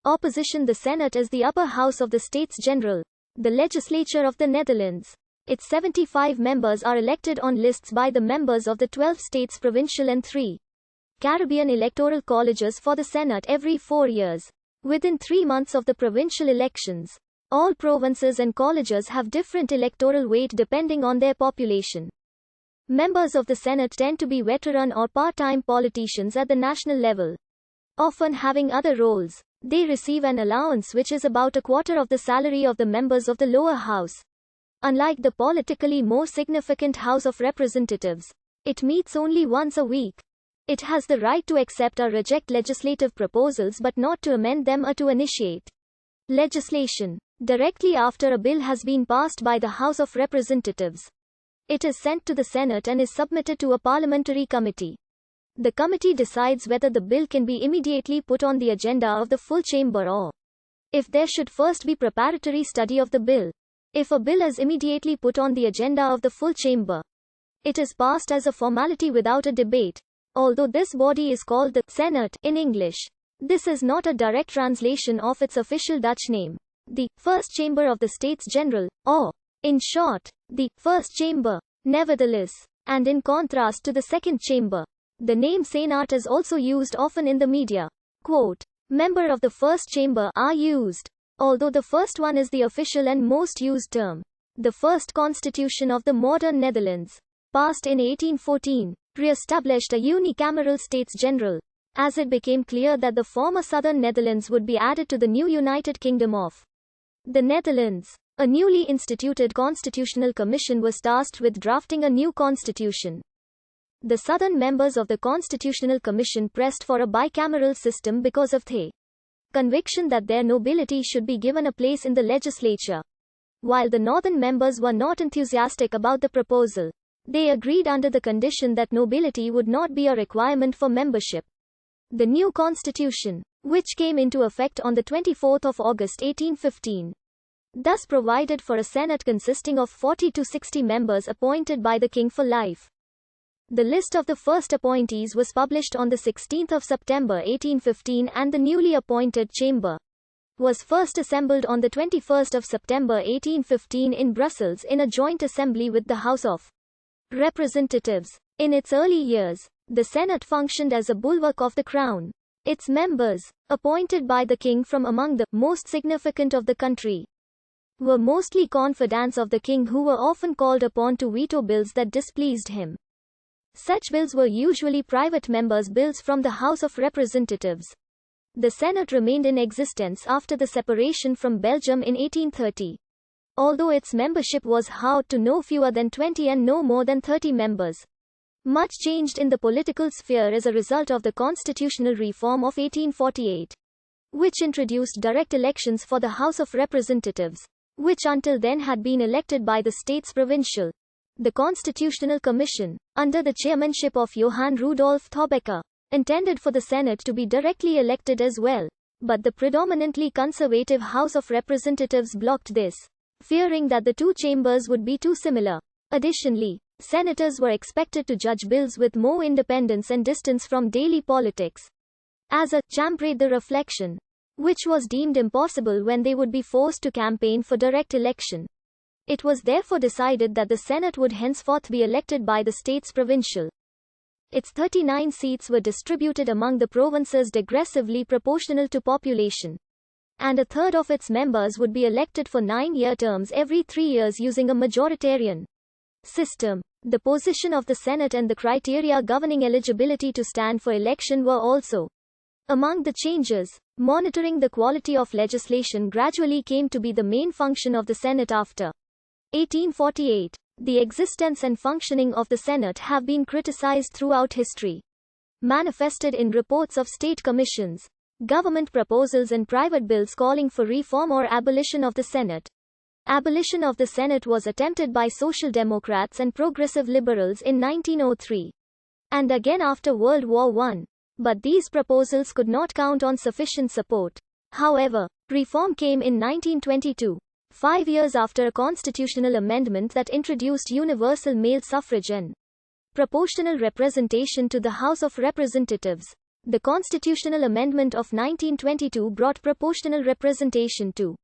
Opposition. The Senate is the upper house of the States-General, the legislature of the Netherlands. Its 75 members are elected on lists by the members of the 12 states provincial and 3 Caribbean electoral colleges for the Senate every 4 years. Within 3 months of the provincial elections, all provinces and colleges have different electoral weight depending on their population. Members of the Senate tend to be veteran or part-time politicians at the national level, often having other roles. They receive an allowance which is about a quarter of the salary of the members of the lower house. Unlike the politically more significant House of Representatives, it meets only once a week. It has the right to accept or reject legislative proposals but not to amend them or to initiate legislation. Directly after a bill has been passed by the House of Representatives, it is sent to the Senate and is submitted to a parliamentary committee. The committee decides whether the bill can be immediately put on the agenda of the full chamber or if there should first be preparatory study of the bill. If a bill is immediately put on the agenda of the full chamber, it is passed as a formality without a debate. Although this body is called the Senate in English, this is not a direct translation of its official Dutch name. The first chamber of the States-General, or, in short, the first chamber. Nevertheless, and in contrast to the second chamber, the name Senate is also used often in the media. Quote, member of the first chamber are used, although the first one is the official and most used term. The first constitution of the modern Netherlands, passed in 1814, re-established a unicameral States-General, as it became clear that the former southern Netherlands would be added to the new United Kingdom of the Netherlands. A newly instituted constitutional commission was tasked with drafting a new constitution. The southern members of the Constitutional Commission pressed for a bicameral system because of their conviction that their nobility should be given a place in the legislature. While the northern members were not enthusiastic about the proposal, they agreed under the condition that nobility would not be a requirement for membership. The new constitution, which came into effect on the 24th of August 1815, thus provided for a Senate consisting of 40 to 60 members appointed by the king for life. The list of the first appointees was published on the 16th of September 1815 and the newly appointed chamber was first assembled on the 21st of September 1815 in Brussels in a joint assembly with the House of Representatives. In its early years, the Senate functioned as a bulwark of the crown. Its members, appointed by the king from among the most significant of the country, were mostly confidants of the king who were often called upon to veto bills that displeased him. Such bills were usually private members' bills from the House of Representatives. The Senate remained in existence after the separation from Belgium in 1830. Although its membership was halved to no fewer than 20 and no more than 30 members. Much changed in the political sphere as a result of the constitutional reform of 1848, which introduced direct elections for the House of Representatives, which until then had been elected by the states provincial. The Constitutional Commission, under the chairmanship of Johann Rudolf Thobecker, intended for the Senate to be directly elected as well, but the predominantly conservative House of Representatives blocked this, fearing that the two chambers would be too similar. Additionally, senators were expected to judge bills with more independence and distance from daily politics. As a chambre de reflection, which was deemed impossible when they would be forced to campaign for direct election. It was therefore decided that the Senate would henceforth be elected by the states provincial. Its 39 seats were distributed among the provinces degressively proportional to population, and a third of its members would be elected for 9-year terms every 3 years using a majoritarian system. The position of the Senate and the criteria governing eligibility to stand for election were also among the changes. Monitoring the quality of legislation gradually came to be the main function of the Senate after 1848. The existence and functioning of the Senate have been criticized throughout history, manifested in reports of state commissions, government proposals and private bills calling for reform or abolition of the Senate. Abolition of the Senate was attempted by Social Democrats and Progressive Liberals in 1903, and again after World War I, but these proposals could not count on sufficient support. However, reform came in 1922. 5 years after a constitutional amendment that introduced universal male suffrage and proportional representation to the House of Representatives. The constitutional amendment of 1922 brought proportional representation to